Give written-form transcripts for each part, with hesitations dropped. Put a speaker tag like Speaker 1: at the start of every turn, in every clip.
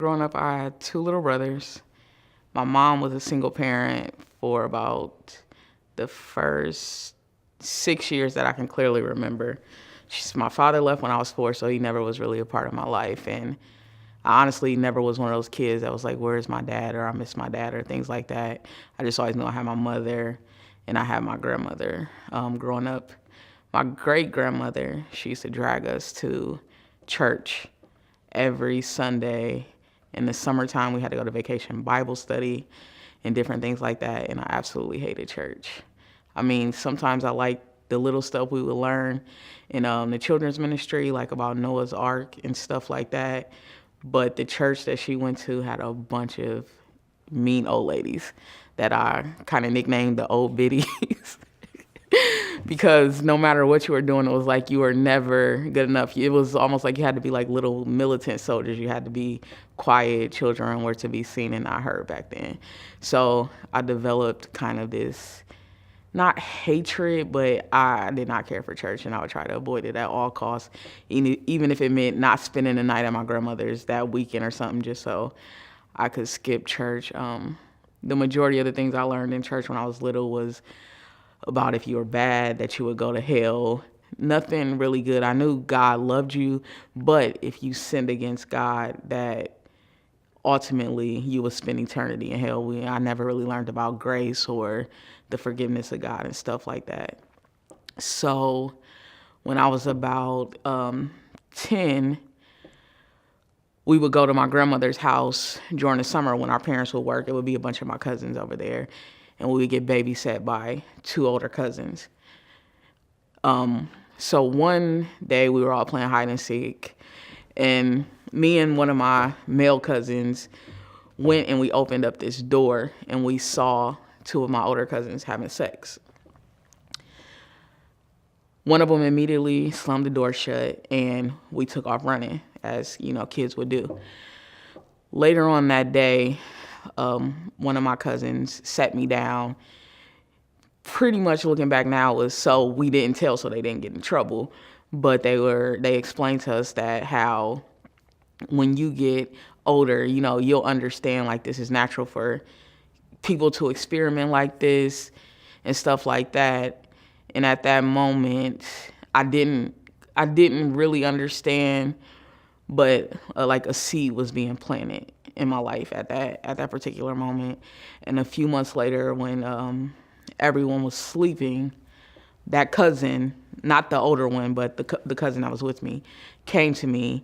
Speaker 1: Growing up, I had two little brothers. My mom was a single parent for about the first 6 years that I can clearly remember. My father left when I was 4, so he never was really a part of my life. And I honestly never was one of those kids that was like, where's my dad? Or I miss my dad or things like that. I just always knew I had my mother and I had my grandmother growing up. My great grandmother, she used to drag us to church every Sunday. In the summertime, we had to go to vacation Bible study and different things like that. And I absolutely hated church. I mean, sometimes I liked the little stuff we would learn in the children's ministry, like about Noah's Ark and stuff like that. But the church that she went to had a bunch of mean old ladies that I kind of nicknamed the old biddies. Because no matter what you were doing, it was like you were never good enough. It was almost like you had to be like little militant soldiers. You had to be quiet. Children were to be seen and not heard back then. So I developed kind of this, not hatred, but I did not care for church, and I would try to avoid it at all costs, even if it meant not spending the night at my grandmother's that weekend or something, just so I could skip church. The majority of the things I learned in church when I was little was about if you were bad, that you would go to hell. Nothing really good. I knew God loved you, but if you sinned against God, that ultimately you would spend eternity in hell. I never really learned about grace or the forgiveness of God and stuff like that. So when I was about 10, we would go to my grandmother's house during the summer when our parents would work. It would be a bunch of my cousins over there, and we would get babysat by 2 older cousins. So one day we were all playing hide and seek, and me and one of my male cousins went and we opened up this door, and we saw 2 of my older cousins having sex. One of them immediately slammed the door shut, and we took off running, as kids would do. Later on that day, one of my cousins sat me down. Pretty much looking back now, it was so we didn't tell, so they didn't get in trouble. But they explained to us that how when you get older, you'll understand like this is natural for people to experiment like this and stuff like that. And at that moment, I didn't really understand, but like a seed was being planted in my life at that particular moment. And a few months later, when everyone was sleeping, that cousin, not the older one, but the cousin that was with me, came to me,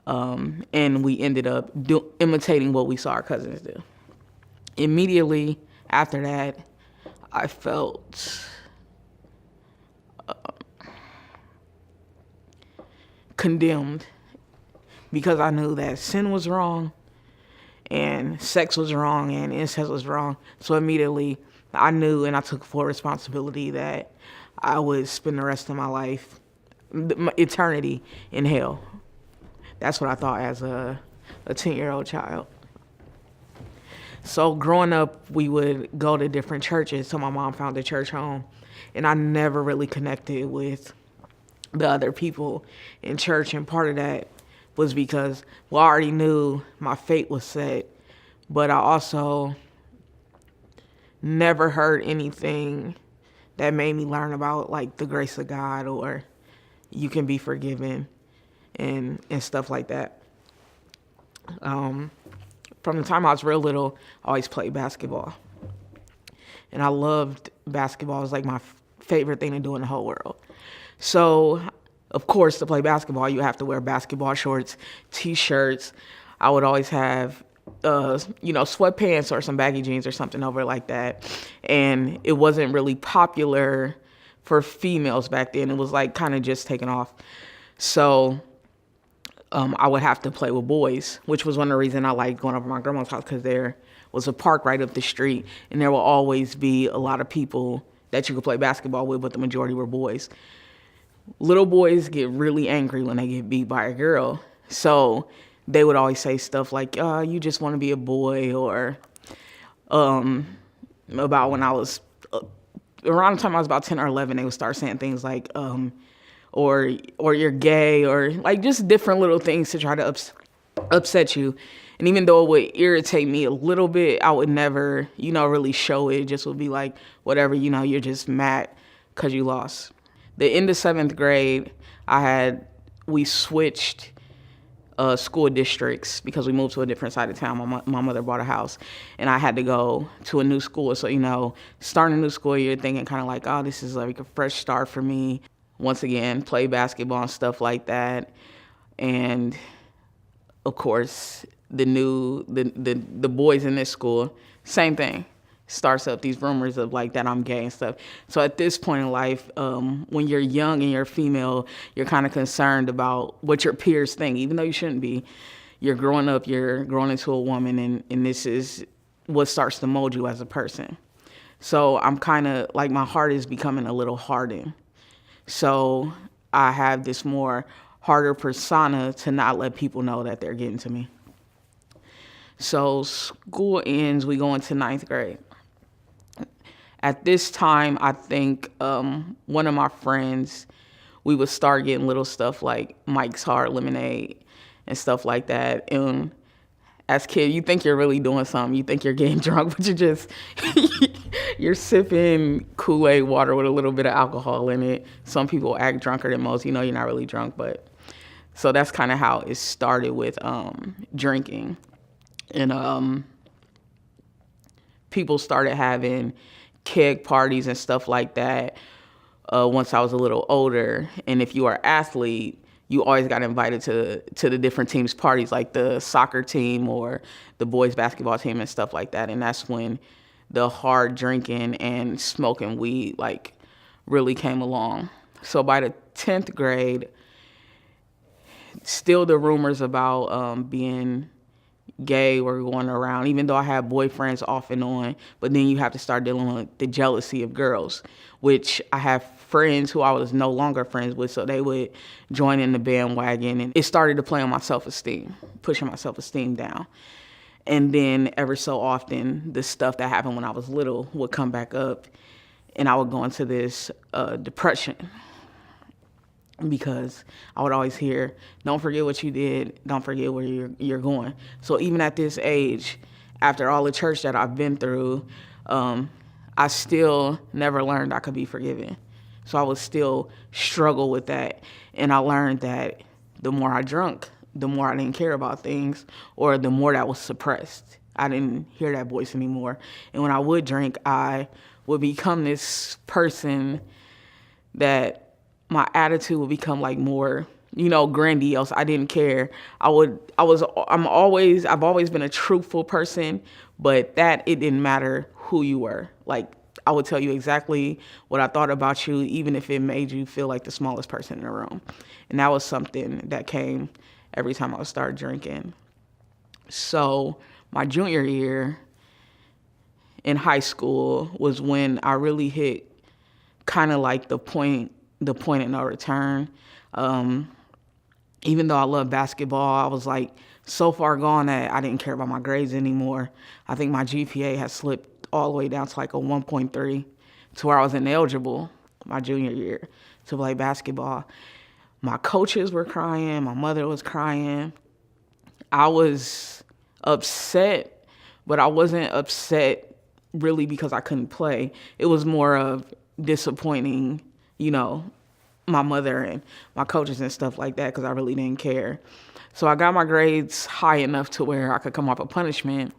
Speaker 1: and we ended up imitating what we saw our cousins do. Immediately after that, I felt condemned, because I knew that sin was wrong and sex was wrong and incest was wrong. So immediately I knew, and I took full responsibility, that I would spend the rest of my life, my eternity, in hell. That's what I thought as a 10-year-old child. So growing up, we would go to different churches. So my mom found a church home, and I never really connected with the other people in church. And part of that was because, I already knew my fate was set, but I also never heard anything that made me learn about like the grace of God, or you can be forgiven and stuff like that. From the time I was real little, I always played basketball. And I loved basketball. It was like my favorite thing to do in the whole world. So, of course, to play basketball, you have to wear basketball shorts, T-shirts. I would always have, sweatpants or some baggy jeans or something over like that. And it wasn't really popular for females back then. It was like kind of just taking off. So I would have to play with boys, which was one of the reasons I liked going over to my grandma's house, because there was a park right up the street, and there will always be a lot of people that you could play basketball with, but the majority were boys. Little boys get really angry when they get beat by a girl, so they would always say stuff like, you just want to be a boy, or about when I was, around the time I was about 10 or 11, they would start saying things like, or you're gay, or like just different little things to try to upset you. And even though it would irritate me a little bit, I would never, really show it. It just would be like, whatever, you're just mad because you lost. The end of 7th grade, we switched school districts because we moved to a different side of town. My mother bought a house, and I had to go to a new school. So, starting a new school, you're thinking kind of like, oh, this is like a fresh start for me. Once again, play basketball and stuff like that. And of course, the boys in this school, same thing. Starts up these rumors of like that I'm gay and stuff. So at this point in life, when you're young and you're female, you're kind of concerned about what your peers think, even though you shouldn't be. You're growing up, you're growing into a woman, and this is what starts to mold you as a person. So I'm kind of like, my heart is becoming a little hardened. So I have this more harder persona to not let people know that they're getting to me. So school ends, we go into 9th grade. At this time, I think one of my friends, we would start getting little stuff like Mike's Hard Lemonade and stuff like that. And as kid, you think you're really doing something. You think you're getting drunk, but you're sipping Kool-Aid water with a little bit of alcohol in it. Some people act drunker than most. You're not really drunk, but so that's kind of how it started with drinking. And people started having keg parties and stuff like that once I was a little older. And if you are an athlete, you always got invited to the different teams' parties, like the soccer team or the boys basketball team and stuff like that. And that's when the hard drinking and smoking weed like really came along. So by the 10th grade, still the rumors about being gay were going around, even though I had boyfriends off and on. But then you have to start dealing with the jealousy of girls, which I have friends who I was no longer friends with, so they would join in the bandwagon, and it started to play on my self-esteem, pushing my self-esteem down. And then ever so often, the stuff that happened when I was little would come back up, and I would go into this depression, because I would always hear, don't forget what you did, don't forget where you're going. So even at this age, after all the church that I've been through, I still never learned I could be forgiven. So I would still struggle with that. And I learned that the more I drank, the more I didn't care about things, or the more that was suppressed. I didn't hear that voice anymore. And when I would drink, I would become this person that my attitude would become like more, grandiose. I didn't care. I've always been a truthful person, but that it didn't matter who you were. Like, I would tell you exactly what I thought about you, even if it made you feel like the smallest person in the room. And that was something that came every time I would start drinking. So my junior year in high school was when I really hit kind of like the point of no return. Even though I love basketball, I was like so far gone that I didn't care about my grades anymore. I think my GPA had slipped all the way down to like a 1.3, to where I was ineligible my junior year to play basketball. My coaches were crying. My mother was crying. I was upset, but I wasn't upset really because I couldn't play. It was more of disappointing, my mother and my coaches and stuff like that, because I really didn't care. So I got my grades high enough to where I could come off a punishment,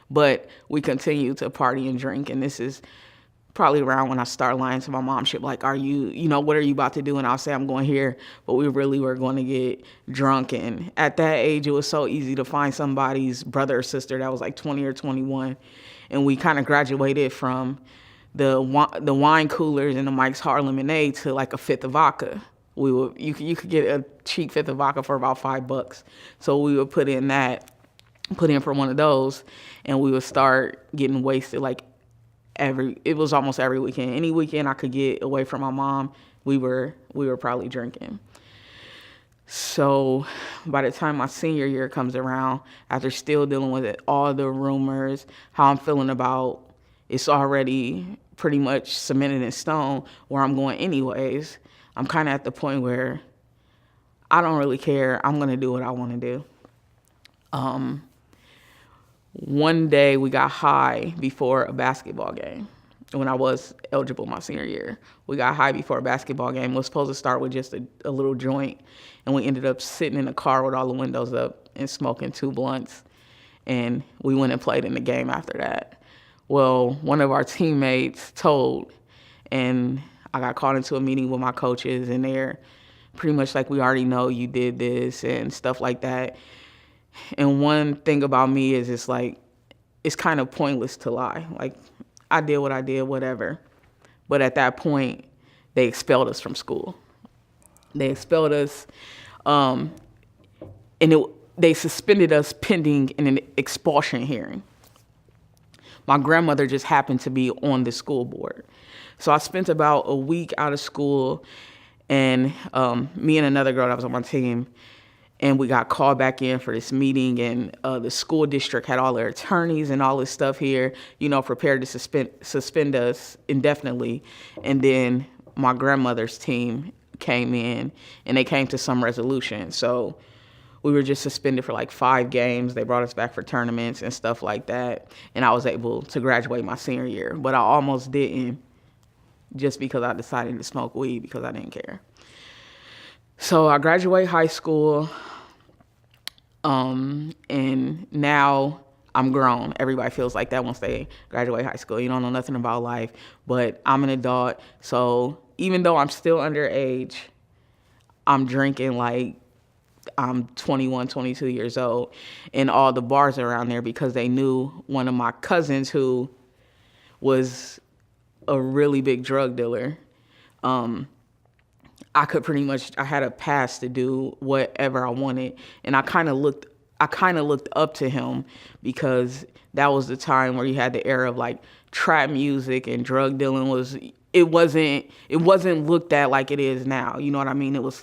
Speaker 1: but we continued to party and drink. And this is probably around when I start lying to my mom. She'd be like, what are you about to do? And I'll say, I'm going here. But we really were going to get drunk. And at that age, it was so easy to find somebody's brother or sister that was like 20 or 21. And we kind of graduated from the wine coolers and the Mike's Hard Lemonade to like a fifth of vodka. You could get a cheap fifth of vodka for about $5. So we would put in for one of those, and we would start getting wasted like it was almost every weekend. Any weekend I could get away from my mom, we were probably drinking. So by the time my senior year comes around, after still dealing with it, all the rumors, how I'm feeling about, it's already pretty much cemented in stone where I'm going anyways. I'm kind of at the point where I don't really care. I'm going to do what I want to do. One day we got high before a basketball game. When I was eligible my senior year, we got high before a basketball game. It was supposed to start with just a little joint, and we ended up sitting in a car with all the windows up and smoking 2 blunts, and we went and played in the game after that. Well, one of our teammates told, and I got called into a meeting with my coaches, and they're pretty much like, we already know you did this and stuff like that. And one thing about me is it's kind of pointless to lie. Like, I did what I did, whatever. But at that point, they expelled us from school. They expelled us, and they suspended us pending an expulsion hearing. My grandmother just happened to be on the school board. So I spent about a week out of school, and me and another girl that was on my team, and we got called back in for this meeting, and the school district had all their attorneys and all this stuff here, prepared to suspend us indefinitely. And then my grandmother's team came in, and they came to some resolution. So we were just suspended for like 5 games. They brought us back for tournaments and stuff like that. And I was able to graduate my senior year. But I almost didn't, just because I decided to smoke weed because I didn't care. So I graduate high school, and now I'm grown. Everybody feels like that once they graduate high school. You don't know nothing about life, but I'm an adult. So even though I'm still underage, I'm drinking like I'm 21, 22 years old in all the bars around there, because they knew one of my cousins who was a really big drug dealer. I had a pass to do whatever I wanted. And I kind of looked up to him, because that was the time where you had the era of like trap music, and drug dealing it wasn't looked at like it is now. You know what I mean? It was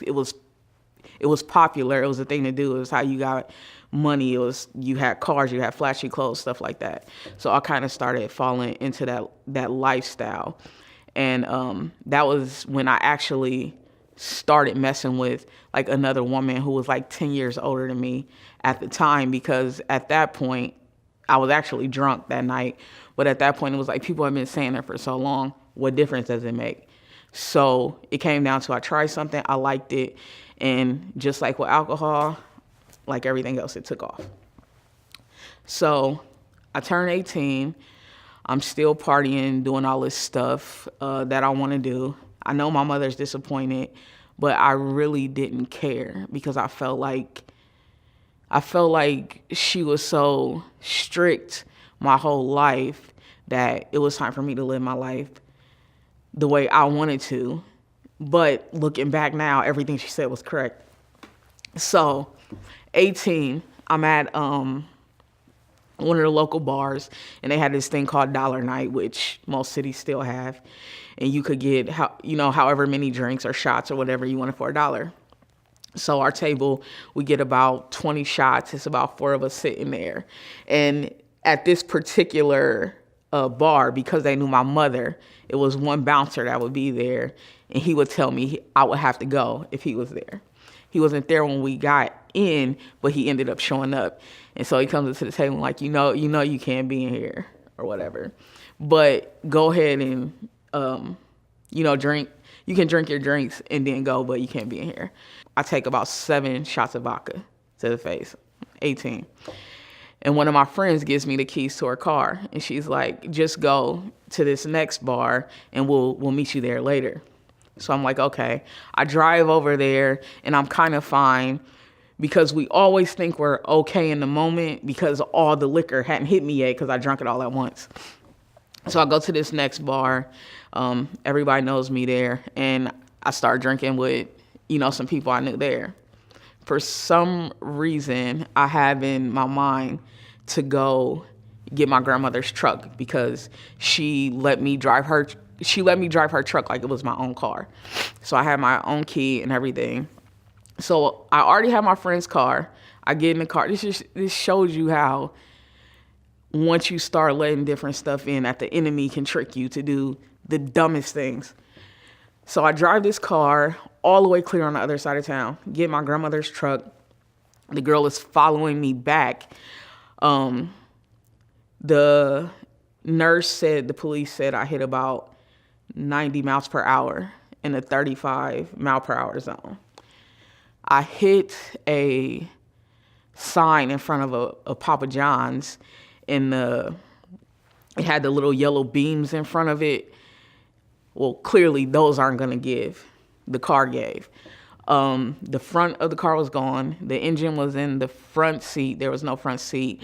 Speaker 1: popular. It was a thing to do. It was how you got money. You had cars, you had flashy clothes, stuff like that. So I kind of started falling into that lifestyle. And that was when I actually started messing with like another woman who was like 10 years older than me at the time, because at that point I was actually drunk that night. But at that point it was like, people have been saying that for so long, what difference does it make? So it came down to, I tried something, I liked it, and just like with alcohol, like everything else, it took off. So I turned 18. I'm still partying, doing all this stuff that I want to do. I know my mother's disappointed, but I really didn't care, because I felt like she was so strict my whole life that it was time for me to live my life the way I wanted to. But looking back now, everything she said was correct. So 18, I'm at one of the local bars, and they had this thing called Dollar Night, which most cities still have. And you could get however many drinks or shots or whatever you wanted for $1. So our table, we get about 20 shots. It's about 4 of us sitting there. And at this particular bar, because they knew my mother, it was one bouncer that would be there, and he would tell me I would have to go if he was there. He wasn't there when we got in, but he ended up showing up. And so he comes into the table like, you can't be in here or whatever. But go ahead and, drink. You can drink your drinks and then go, but you can't be in here. I take about 7 shots of vodka to the face, 18. And one of my friends gives me the keys to her car. And she's like, just go to this next bar and we'll meet you there later. So I'm like, okay. I drive over there and I'm kind of fine, because we always think we're okay in the moment because all the liquor hadn't hit me yet, because I drank it all at once. So I go to this next bar. Everybody knows me there. And I start drinking with, some people I knew there. For some reason, I have in my mind to go get my grandmother's truck, because she let me drive her truck like it was my own car. So I had my own key and everything. So I already had my friend's car. I get in the car. This shows you how once you start letting different stuff in, that the enemy can trick you to do the dumbest things. So I drive this car all the way clear on the other side of town, get my grandmother's truck, The girl is following me back. The the police said I hit about 90 miles per hour in a 35 mile per hour zone. I hit a sign in front of a Papa John's, and it had the little yellow beams in front of it. Well, clearly those aren't going to give. The car gave. The front of the car was gone. The engine was in the front seat. There was no front seat.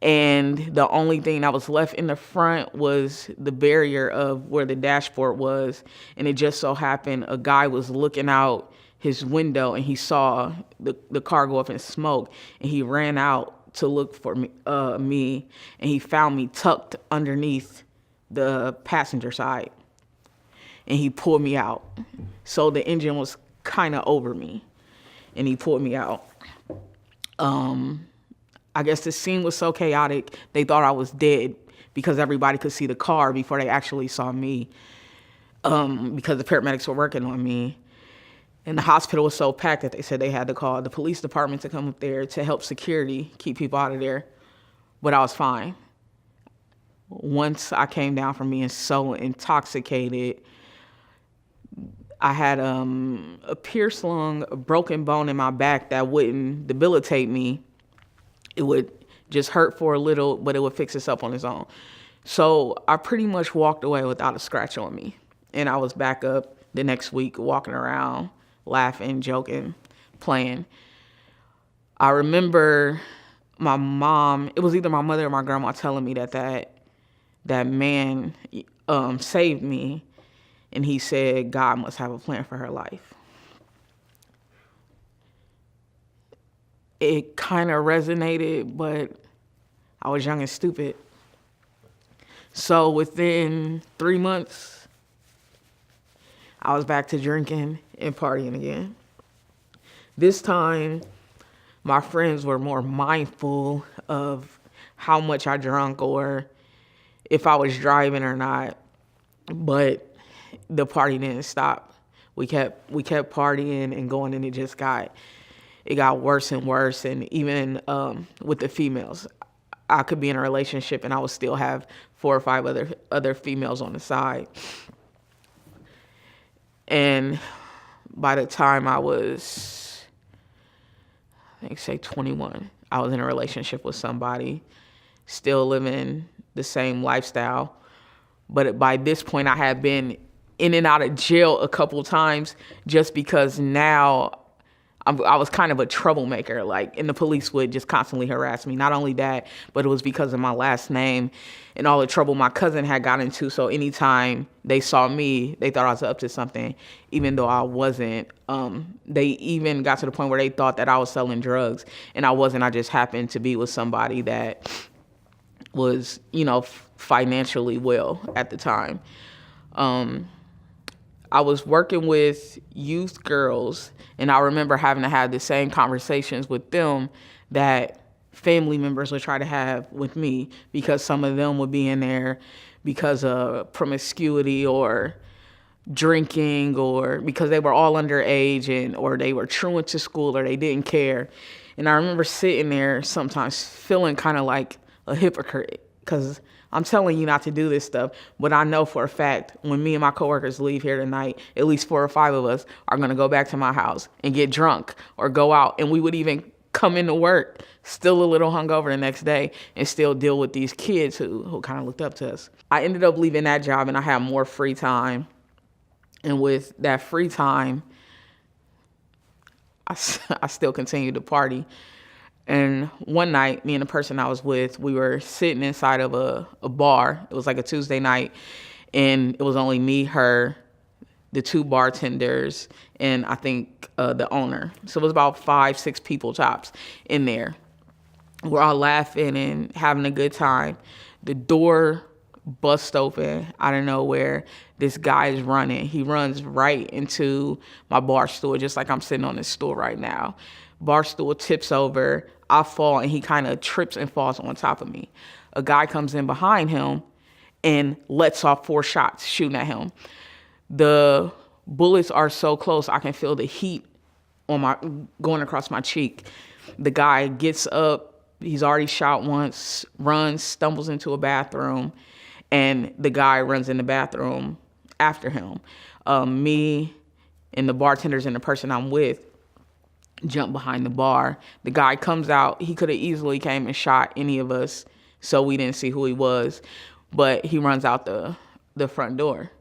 Speaker 1: And the only thing that was left in the front was the barrier of where the dashboard was. And it just so happened a guy was looking out his window and he saw the car go up in smoke. And he ran out to look for me, and he found me tucked underneath the passenger side. And he pulled me out. So the engine was kind of over me. And he pulled me out. I guess the scene was so chaotic, they thought I was dead because everybody could see the car before they actually saw me, because the paramedics were working on me. And the hospital was so packed that they said they had to call the police department to come up there to help security, keep people out of there. But I was fine. Once I came down from being so intoxicated, I had a pierced lung, a broken bone in my back that wouldn't debilitate me. It would just hurt for a little, but it would fix itself on its own. So I pretty much walked away without a scratch on me. And I was back up the next week walking around, laughing, joking, playing. I remember my mom, it was either my mother or my grandma telling me that man saved me. And he said God must have a plan for her life. It kind of resonated, but I was young and stupid. So within 3 months, I was back to drinking and partying again. This time, my friends were more mindful of how much I drank or if I was driving or not. But the party didn't stop. We kept partying and going, and it got worse and worse. And even with the females, I could be in a relationship and I would still have 4 or 5 other females on the side. And by the time I was, I think, say 21, I was in a relationship with somebody, still living the same lifestyle. But by this point, I had been in and out of jail a couple times just because now I was kind of a troublemaker, and the police would just constantly harass me. Not only that, but it was because of my last name and all the trouble my cousin had got into. So anytime they saw me, they thought I was up to something, even though I wasn't. They even got to the point where they thought that I was selling drugs, and I wasn't. I just happened to be with somebody that was, financially well at the time. I was working with youth girls, and I remember having to have the same conversations with them that family members would try to have with me, because some of them would be in there because of promiscuity or drinking, or because they were all underage, or they were truant to school, or they didn't care. And I remember sitting there sometimes feeling kind of like a hypocrite, because I'm telling you not to do this stuff, but I know for a fact when me and my coworkers leave here tonight, at least 4 or 5 of us are going to go back to my house and get drunk or go out. And we would even come into work still a little hungover the next day and still deal with these kids who kind of looked up to us. I ended up leaving that job and I had more free time. And with that free time, I still continued to party. And one night, me and the person I was with, we were sitting inside of a bar. It was like a Tuesday night, and it was only me, her, the 2 bartenders, and I think the owner. So it was about 5, 6 people tops in there. We're all laughing and having a good time. The door busts open out of nowhere. This guy is running. He runs right into my bar stool, just like I'm sitting on this stool right now. Bar stool tips over, I fall, and he kind of trips and falls on top of me. A guy comes in behind him and lets off 4 shots, shooting at him. The bullets are so close, I can feel the heat on going across my cheek. The guy gets up, he's already shot once, runs, stumbles into a bathroom, and the guy runs in the bathroom after him. Me and the bartenders and the person I'm with jump behind the bar. The guy comes out. He could have easily came and shot any of us, so we didn't see who he was. But he runs out the front door.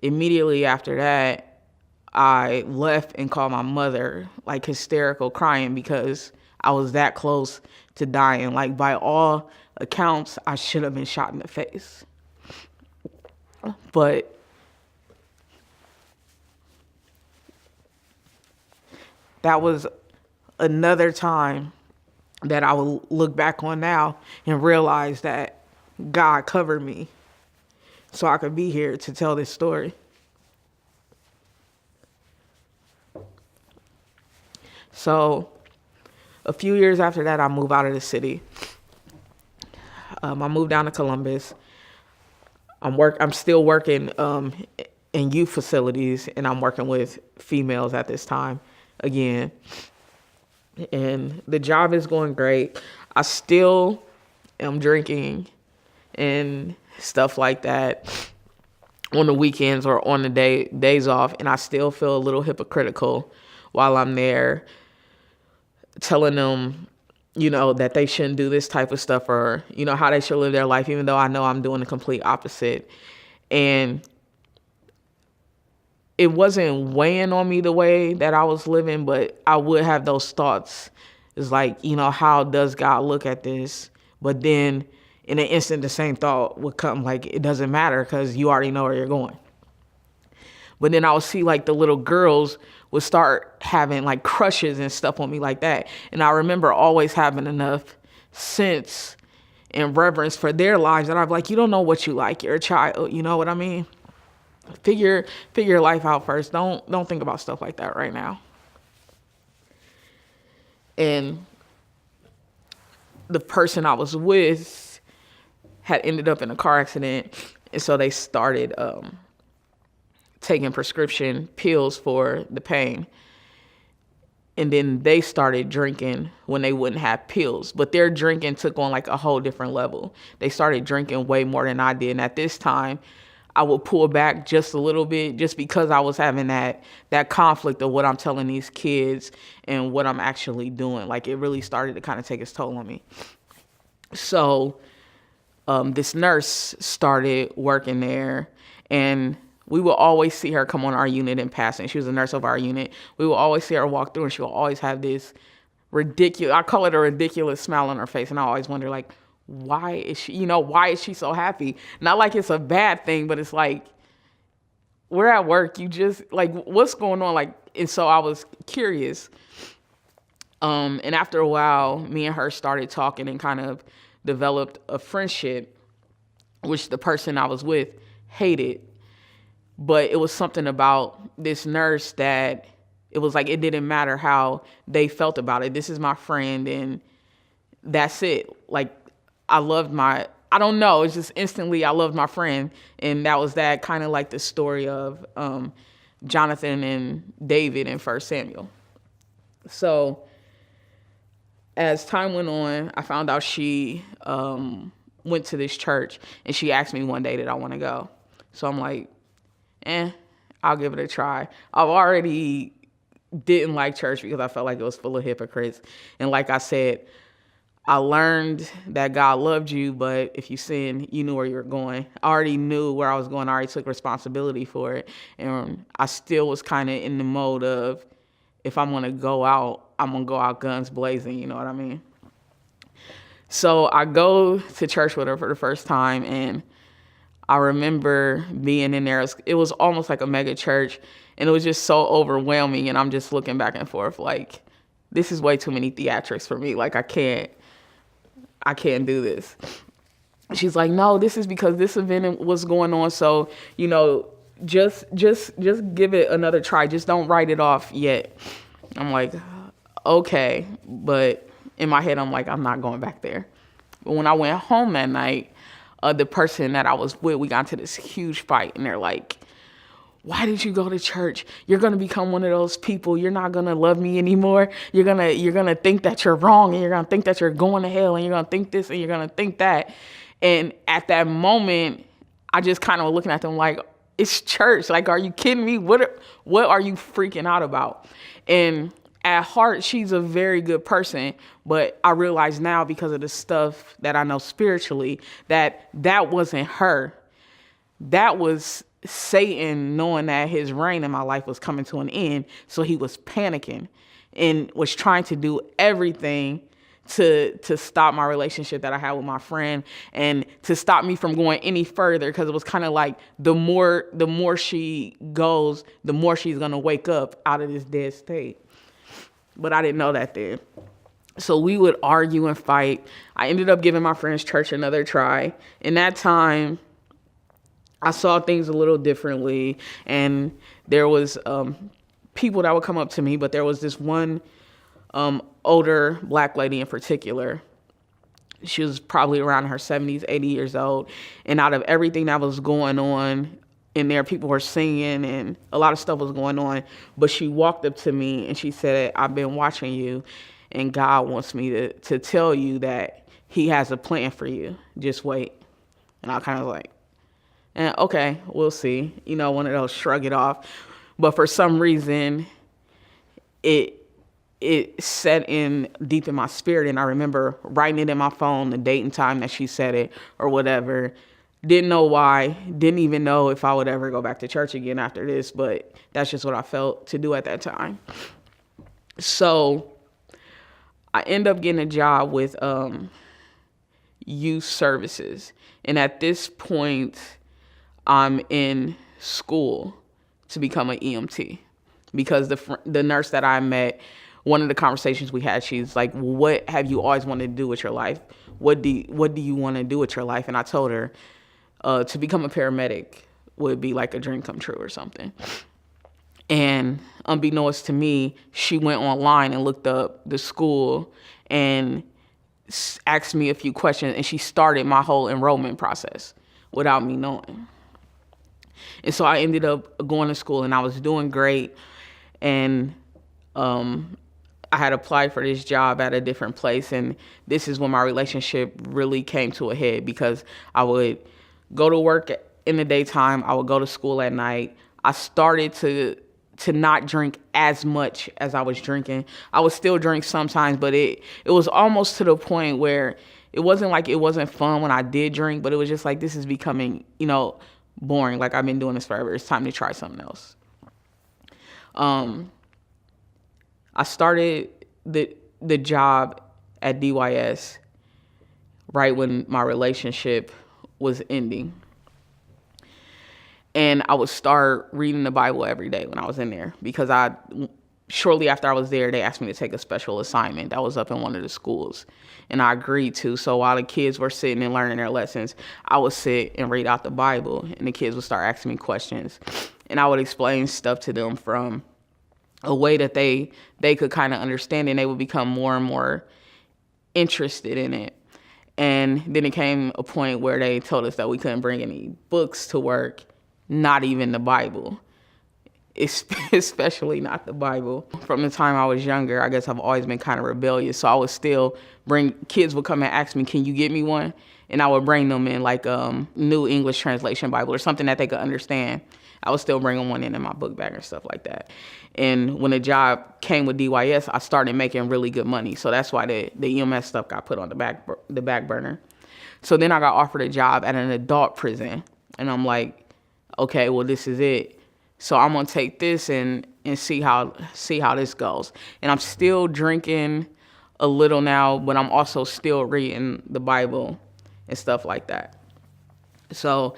Speaker 1: Immediately after that, I left and called my mother, like hysterical, crying because I was that close to dying. Like, by all accounts, I should have been shot in the face. But that was another time that I will look back on now and realize that God covered me so I could be here to tell this story. So a few years after that, I moved out of the city. I moved down to Columbus. I'm still working in youth facilities, and I'm working with females at this time again. And the job is going great. I still am drinking and stuff like that on the weekends or on the days off, and I still feel a little hypocritical while I'm there, telling them, that they shouldn't do this type of stuff, or, how they should live their life, even though I know I'm doing the complete opposite. And it wasn't weighing on me the way that I was living, but I would have those thoughts. It's like, how does God look at this? But then in an instant, the same thought would come, like, it doesn't matter because you already know where you're going. But then I would see like the little girls would start having like crushes and stuff on me like that. And I remember always having enough sense and reverence for their lives that I'm like, you don't know what you like. You're a child. You know what I mean? Figure your life out first. Don't think about stuff like that right now. And the person I was with had ended up in a car accident, and so they started taking prescription pills for the pain. And then they started drinking when they wouldn't have pills. But their drinking took on like a whole different level. They started drinking way more than I did. And at this time, I would pull back just a little bit just because I was having that conflict of what I'm telling these kids and what I'm actually doing. Like, it really started to kind of take its toll on me. So this nurse started working there, and we will always see her come on our unit in passing. She was a nurse of our unit. We will always see her walk through, and she will always have this ridiculous, I call it a ridiculous smile on her face. And I always wonder, like, why is she so happy? Not like it's a bad thing, but it's like, we're at work. You just, like, what's going on? Like, and so I was curious. And after a while, me and her started talking and kind of developed a friendship, which the person I was with hated. But it was something about this nurse that it was like, it didn't matter how they felt about it. This is my friend, and that's it. Like, I don't know. It's just instantly I loved my friend. And that was that, kind of like the story of Jonathan and David in 1 Samuel. So as time went on, I found out she went to this church, and she asked me one day, did I want to go? So I'm like, I'll give it a try. I've already didn't like church because I felt like it was full of hypocrites. And like I said, I learned that God loved you, but if you sin, you knew where you were going. I already knew where I was going. I already took responsibility for it. And I still was kind of in the mode of, if I'm going to go out, I'm going to go out guns blazing. You know what I mean? So I go to church with her for the first time, and I remember being in there. It was almost like a mega church, and it was just so overwhelming. And I'm just looking back and forth like, this is way too many theatrics for me. Like, I can't do this. She's like, no, this is because this event was going on. So, just give it another try. Just don't write it off yet. I'm like, okay. But in my head, I'm like, I'm not going back there. But when I went home that night, the person that I was with, we got into this huge fight, and they're like, why did you go to church? You're going to become one of those people. You're not going to love me anymore. You're going to think that you're wrong, and you're going to think that you're going to hell, and you're going to think this and you're going to think that. And at that moment, I just kind of looking at them like, it's church. Like, are you kidding me? What are you freaking out about? And at heart, she's a very good person. But I realize now, because of the stuff that I know spiritually, that wasn't her. That was Satan knowing that his reign in my life was coming to an end. So he was panicking and was trying to do everything to stop my relationship that I had with my friend, and to stop me from going any further, because it was kind of like the more she goes, the more she's going to wake up out of this dead state. But I didn't know that then. So we would argue and fight. I ended up giving my friend's church another try. In that time, I saw things a little differently, and there was people that would come up to me, but there was this one older black lady in particular. She was probably around her 70s, 80 years old. And out of everything that was going on in there, people were singing and a lot of stuff was going on. But she walked up to me and she said, I've been watching you, and God wants me to tell you that he has a plan for you. Just wait. And I kind of like, okay, we'll see. One of those shrug it off. But for some reason, it set in deep in my spirit. And I remember writing it in my phone, the date and time that she said it or whatever. Didn't know why. Didn't even know if I would ever go back to church again after this. But that's just what I felt to do at that time. So I end up getting a job with youth services. And at this point, I'm in school to become an EMT, because the nurse that I met, one of the conversations we had, she's like, what have you always wanted to do with your life? What do you want to do with your life? And I told her to become a paramedic would be like a dream come true or something. And unbeknownst to me, she went online and looked up the school and asked me a few questions, and she started my whole enrollment process without me knowing. And so I ended up going to school, and I was doing great. And I had applied for this job at a different place. And this is when my relationship really came to a head, because I would go to work in the daytime. I would go to school at night. I started to not drink as much as I was drinking. I would still drink sometimes, but it was almost to the point where it wasn't like it wasn't fun when I did drink, but it was just like, this is becoming, boring. Like, I've been doing this forever. It's time to try something else. I started the job at DYS right when my relationship was ending. And I would start reading the Bible every day when I was in there, because shortly after I was there, they asked me to take a special assignment that was up in one of the schools. And I agreed to. So while the kids were sitting and learning their lessons, I would sit and read out the Bible, and the kids would start asking me questions. And I would explain stuff to them from a way that they could kind of understand, and they would become more and more interested in it. And then it came a point where they told us that we couldn't bring any books to work, not even the Bible, especially not the Bible. From the time I was younger, I guess I've always been kind of rebellious. So I would still kids would come and ask me, can you get me one? And I would bring them in like New English Translation Bible or something that they could understand. I would still bring them one in my book bag and stuff like that. And when the job came with DYS, I started making really good money. So that's why the EMS stuff got put on the back burner. So then I got offered a job at an adult prison. And I'm like, okay, well, this is it. So I'm going to take this and see how this goes. And I'm still drinking a little now, but I'm also still reading the Bible and stuff like that. So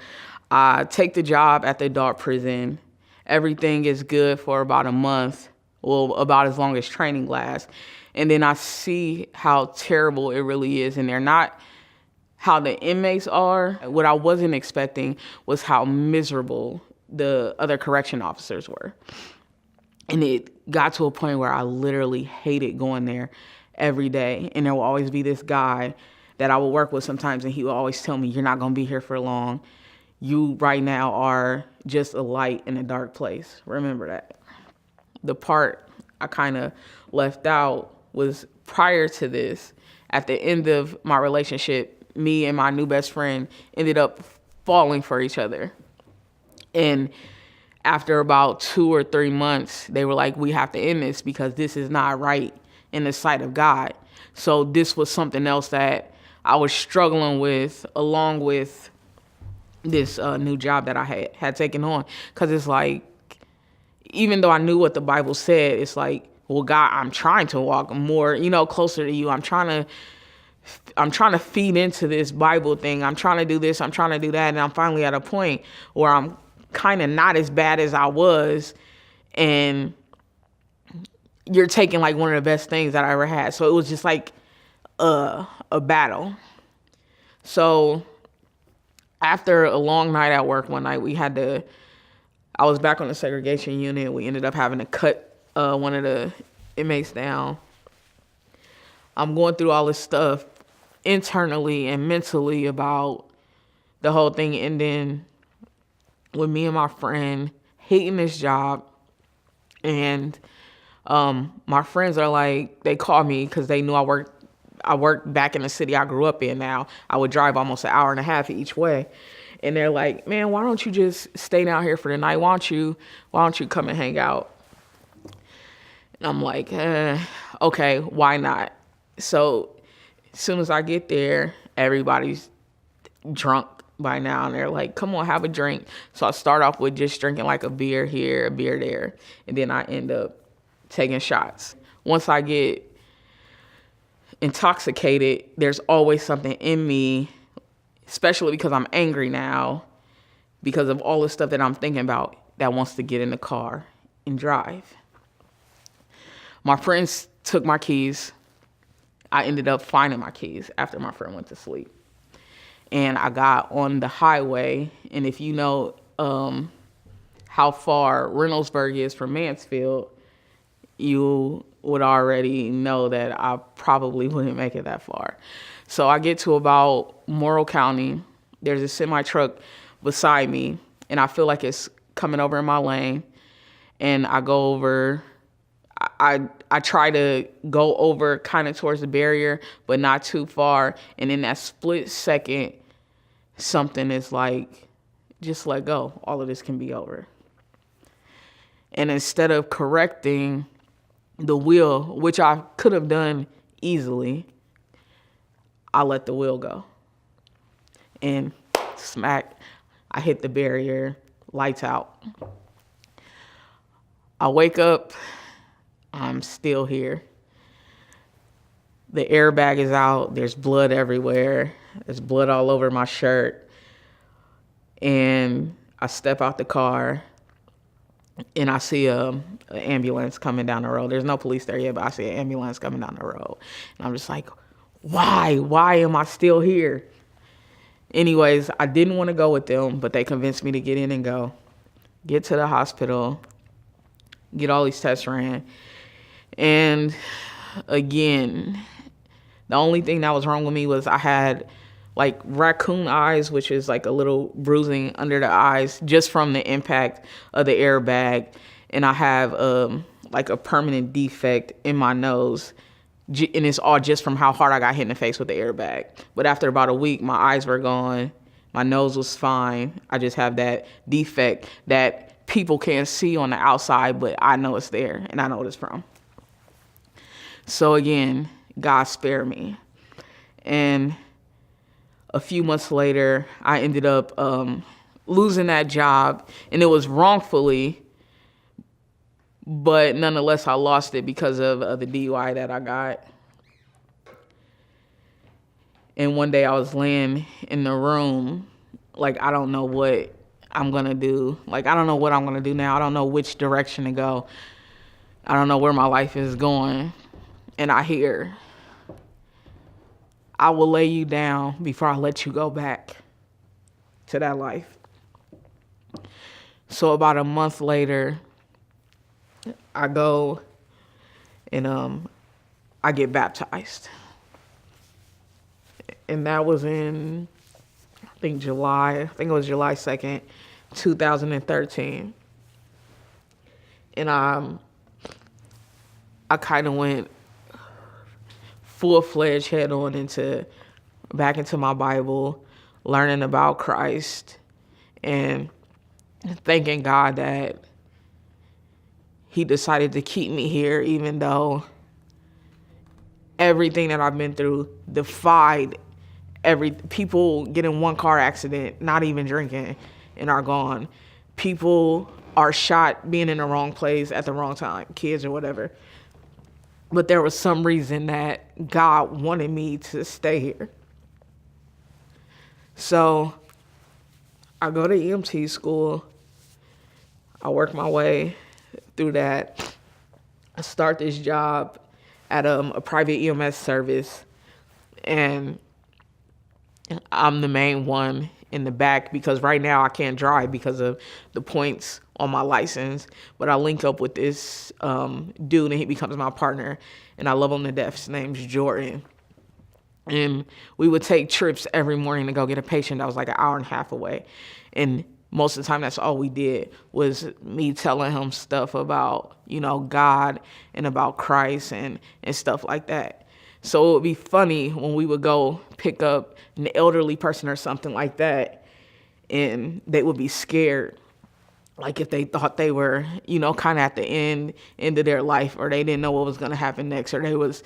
Speaker 1: I take the job at the adult prison. Everything is good for about a month, well, about as long as training lasts. And then I see how terrible it really is in there. Not how the inmates are. What I wasn't expecting was how miserable the other correction officers were. And it got to a point where I literally hated going there every day. And there will always be this guy that I would work with sometimes, and he would always tell me, you're not going to be here for long. you right now are just a light in a dark place. Remember that. The part I kind of left out was prior to this, at the end of my relationship, me and my new best friend ended up falling for each other. And after about 2 or 3 months, they were like, we have to end this because this is not right in the sight of God. So this was something else that I was struggling with, along with this new job that I had taken on. Because it's like, even though I knew what the Bible said, it's like, well, God, I'm trying to walk more, closer to you. I'm trying to feed into this Bible thing. I'm trying to do this. I'm trying to do that. And I'm finally at a point where I'm kind of not as bad as I was. And you're taking like one of the best things that I ever had. So it was just like a battle. So after a long night at work one night, I was back on the segregation unit. We ended up having to cut one of the inmates down. I'm going through all this stuff internally and mentally about the whole thing ending with me and my friend hating this job. And my friends are like, they call me because they knew I worked back in the city I grew up in now. I would drive almost an hour and a half each way. And they're like, man, why don't you just stay down here for the night? Why don't you come and hang out? And I'm like, okay, why not? So as soon as I get there, everybody's drunk by now. And they're like, come on, have a drink. So I start off with just drinking like a beer here, a beer there. And then I end up taking shots. Once I get intoxicated, there's always something in me, especially because I'm angry now, because of all the stuff that I'm thinking about, that wants to get in the car and drive. My friends took my keys. I ended up finding my keys after my friend went to sleep. And I got on the highway. And if you know how far Reynoldsburg is from Mansfield, you would already know that I probably wouldn't make it that far. So I get to about Morrow County. There's a semi truck beside me, and I feel like it's coming over in my lane. And I go over. I try to go over kind of towards the barrier, but not too far. And in that split second, something is like, just let go. All of this can be over. And instead of correcting the wheel, which I could have done easily, I let the wheel go. And smack, I hit the barrier, lights out. I wake up, I'm still here. The airbag is out, there's blood everywhere. There's blood all over my shirt. And I step out the car and I see an ambulance coming down the road. There's no police there yet, but I see an ambulance coming down the road. And I'm just like, why? Why am I still here? Anyways, I didn't want to go with them, but they convinced me to get in and go. Get to the hospital, get all these tests ran. And again, the only thing that was wrong with me was I had like raccoon eyes, which is like a little bruising under the eyes just from the impact of the airbag. And I have like a permanent defect in my nose. And it's all just from how hard I got hit in the face with the airbag. But after about a week, my eyes were gone. My nose was fine. I just have that defect that people can't see on the outside, but I know it's there and I know what it's from. So again, God spare me. And a few months later, I ended up losing that job, and it was wrongfully, but nonetheless, I lost it because of the DUI that I got. And one day I was laying in the room, like, I don't know what I'm going to do. Like, I don't know what I'm going to do now. I don't know which direction to go. I don't know where my life is going. And I hear, I will lay you down before I let you go back to that life. So about a month later, I go and I get baptized. And that was in I think it was July 2nd, 2013. And I kind of went full-fledged head on back into my Bible, learning about Christ, and thanking God that he decided to keep me here, even though everything that I've been through defied people get in one car accident, not even drinking, and are gone. People are shot being in the wrong place at the wrong time, kids or whatever. But there was some reason that God wanted me to stay here. So I go to EMT school. I work my way through that. I start this job at a private EMS service, and I'm the main one in the back because right now I can't drive because of the points on my license. But I link up with this dude, and he becomes my partner, and I love him to death. His name's Jordan. And we would take trips every morning to go get a patient that was like an hour and a half away. And most of the time, that's all we did was me telling him stuff about, God and about Christ and stuff like that. So it would be funny when we would go pick up an elderly person or something like that, and they would be scared. Like if they thought they were, kind of at the end of their life, or they didn't know what was going to happen next, or they was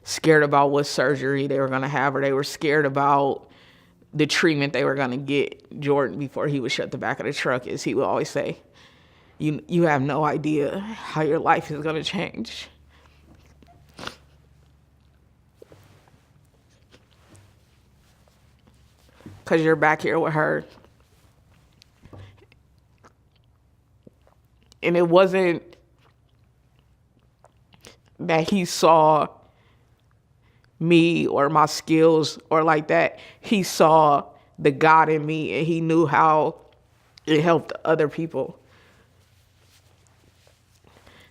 Speaker 1: scared about what surgery they were going to have, or they were scared about the treatment they were going to get. Jordan, before he would shut the back of the truck, he would always say, you have no idea how your life is going to change. Because you're back here with her. And it wasn't that he saw me or my skills or like that. He saw the God in me, and he knew how it helped other people.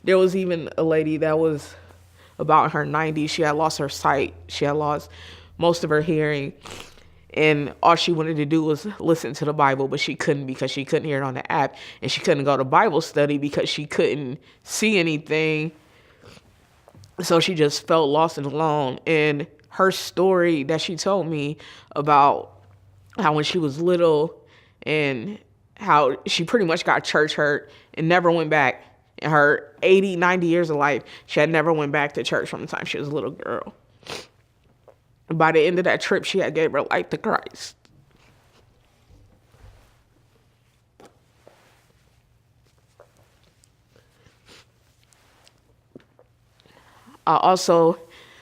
Speaker 1: There was even a lady that was about in her 90s. She had lost her sight. She had lost most of her hearing. And all she wanted to do was listen to the Bible, but she couldn't because she couldn't hear it on the app. And she couldn't go to Bible study because she couldn't see anything. So she just felt lost and alone. And her story that she told me about how when she was little and how she pretty much got church hurt and never went back. In her 80, 90 years of life, she had never went back to church from the time she was a little girl. By the end of that trip, she had gave her life to Christ. I also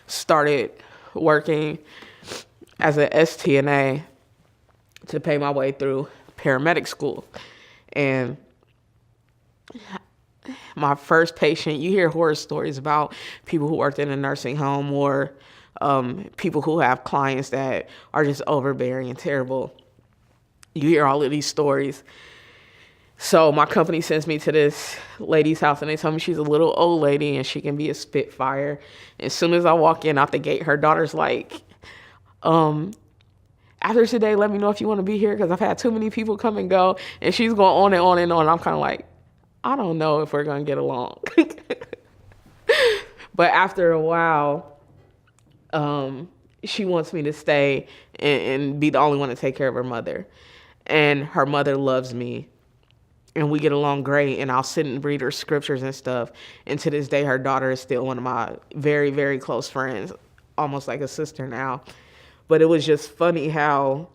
Speaker 1: started working as an STNA to pay my way through paramedic school. And my first patient, you hear horror stories about people who worked in a nursing home or people who have clients that are just overbearing and terrible. You hear all of these stories. So my company sends me to this lady's house, and they tell me she's a little old lady and she can be a spitfire. As soon as I walk in out the gate, her daughter's like, after today, let me know if you want to be here because I've had too many people come and go. And she's going on and on and on. I'm kind of like, I don't know if we're going to get along. But after a while, she wants me to stay and be the only one to take care of her mother. And her mother loves me. And we get along great. And I'll sit and read her scriptures and stuff. And to this day, her daughter is still one of my very, very close friends. Almost like a sister now. But it was just funny how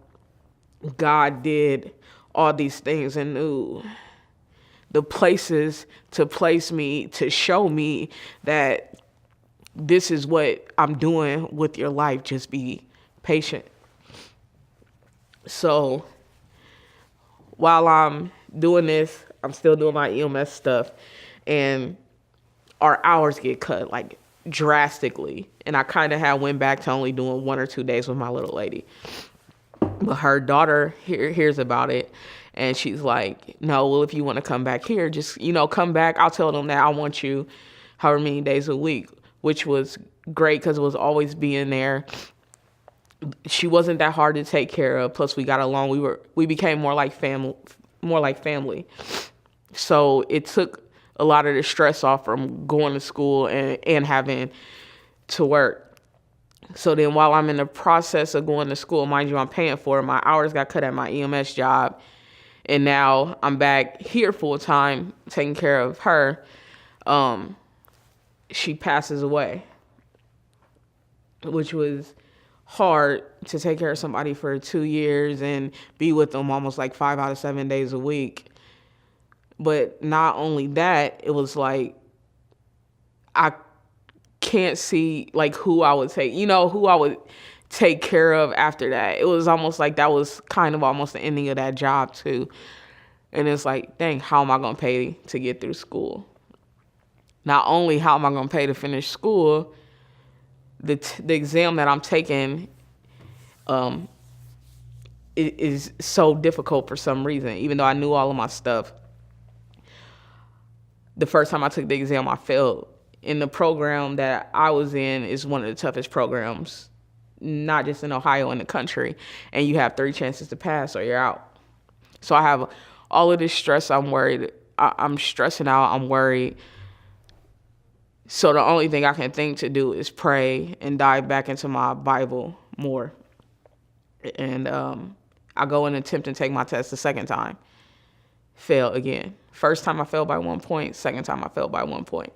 Speaker 1: God did all these things and knew the places to place me, to show me that this is what I'm doing with your life. Just be patient. So while I'm doing this, I'm still doing my EMS stuff, and our hours get cut like drastically. And I kind of went back to only doing 1 or 2 days with my little lady. But her daughter hears about it, and she's like, no, well, if you want to come back here, just, come back. I'll tell them that I want you however many days a week, which was great because it was always being there She wasn't that hard to take care of. Plus, we got along. We became more like family, more like family. So it took a lot of the stress off from going to school and having to work. So then while I'm in the process of going to school, mind you, I'm paying for it. My hours got cut at my EMS job. And now I'm back here full time taking care of her. She passes away, which was hard to take care of somebody for 2 years and be with them almost like 5 out of 7 days a week. But not only that, it was like I can't see like who I would take care of after that. It was almost like that was kind of almost the ending of that job too. And it's like, dang, how am I going to pay to get through school? Not only how am I going to pay to finish school, the exam that I'm taking is so difficult for some reason. Even though I knew all of my stuff, the first time I took the exam, I failed. In the program that I was in is one of the toughest programs, not just in Ohio, in the country. And you have 3 chances to pass or you're out. So I have all of this stress. I'm worried. I'm stressing out. I'm worried. So the only thing I can think to do is pray and dive back into my Bible more. And I go and attempt to take my test the second time. Fail again. First time I failed by 1 point. Second time I failed by 1 point.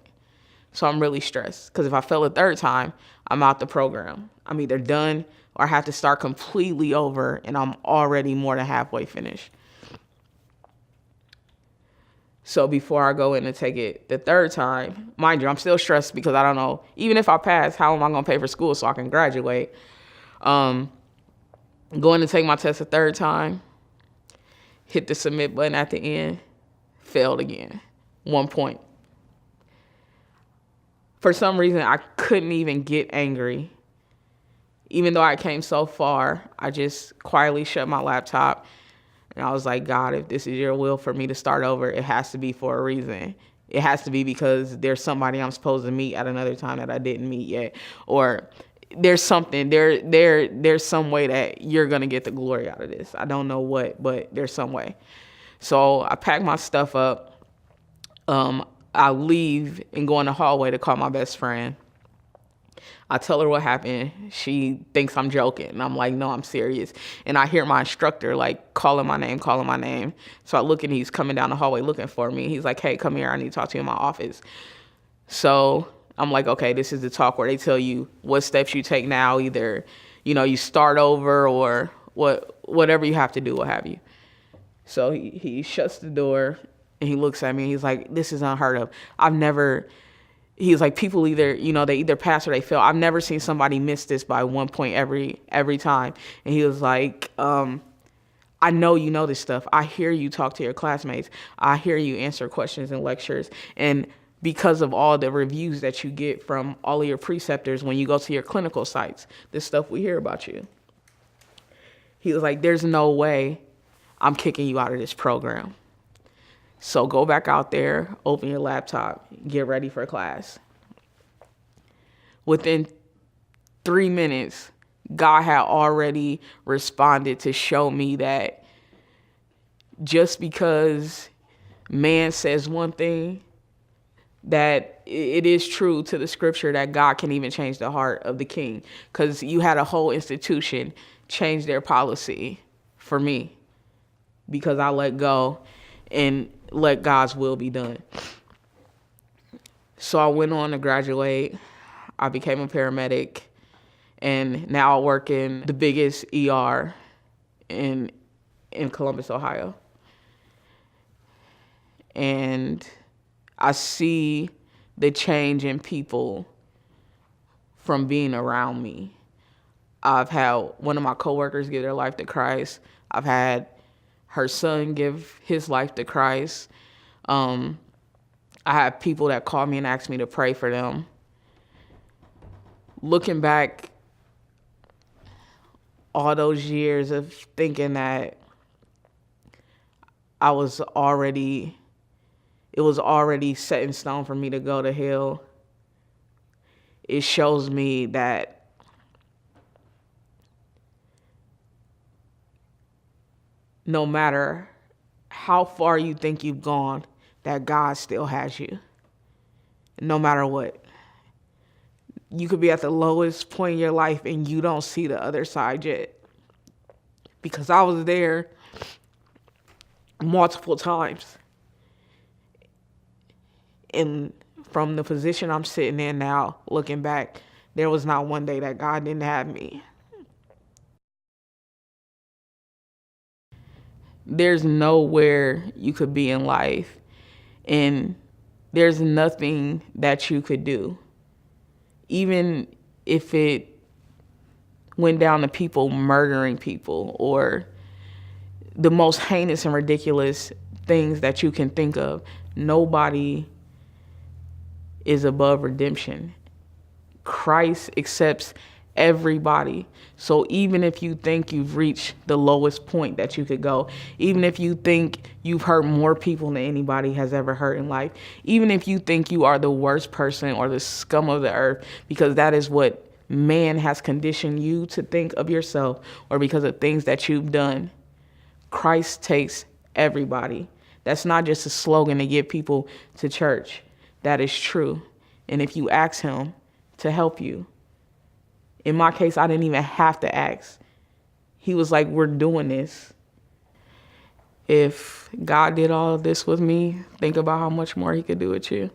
Speaker 1: So I'm really stressed because if I fail a third time, I'm out the program. I'm either done or I have to start completely over, and I'm already more than halfway finished. So before I go in and take it the third time, mind you, I'm still stressed because I don't know, even if I pass, how am I going to pay for school so I can graduate? Going to take my test a third time, hit the submit button at the end, failed again, 1 point. For some reason, I couldn't even get angry. Even though I came so far, I just quietly shut my laptop. And I was like, God, if this is your will for me to start over, it has to be for a reason. It has to be because there's somebody I'm supposed to meet at another time that I didn't meet yet. Or there's something, there's some way that you're going to get the glory out of this. I don't know what, but there's some way. So I packed my stuff up. I leave and go in the hallway to call my best friend. I tell her what happened. She thinks I'm joking. And I'm like, no, I'm serious. And I hear my instructor like calling my name. So I look and he's coming down the hallway looking for me. He's like, hey, come here. I need to talk to you in my office. So I'm like, okay, this is the talk where they tell you what steps you take now. Either, you start over or whatever you have to do, what have you. So he shuts the door and he looks at me and he's like, this is unheard of. He's like, people either, they either pass or they fail. I've never seen somebody miss this by 1 point every time. And he was like, I know you know this stuff. I hear you talk to your classmates. I hear you answer questions in lectures. And because of all the reviews that you get from all of your preceptors when you go to your clinical sites, this stuff we hear about you. He was like, there's no way I'm kicking you out of this program. So go back out there, open your laptop, get ready for class. Within 3 minutes, God had already responded to show me that just because man says one thing, that it is true to the scripture that God can even change the heart of the king. Because you had a whole institution change their policy for me because I let go and let God's will be done. So I went on to graduate. I became a paramedic, and now I work in the biggest ER in Columbus, Ohio. And I see the change in people from being around me. I've had one of my coworkers give their life to Christ. I've had her son give his life to Christ. I have people that call me and ask me to pray for them. Looking back, all those years of thinking that it was already set in stone for me to go to hell, it shows me that no matter how far you think you've gone, that God still has you. No matter what. You could be at the lowest point in your life and you don't see the other side yet. Because I was there multiple times. And from the position I'm sitting in now, looking back, there was not one day that God didn't have me. There's nowhere you could be in life, and there's nothing that you could do. Even if it went down to people murdering people or the most heinous and ridiculous things that you can think of, nobody is above redemption. Christ accepts everybody. So even if you think you've reached the lowest point that you could go, even if you think you've hurt more people than anybody has ever hurt in life, even if you think you are the worst person or the scum of the earth, because that is what man has conditioned you to think of yourself, or because of things that you've done, Christ takes everybody. That's not just a slogan to get people to church. That is true. And if you ask him to help you, in my case, I didn't even have to ask. He was like, we're doing this. If God did all of this with me, think about how much more he could do with you.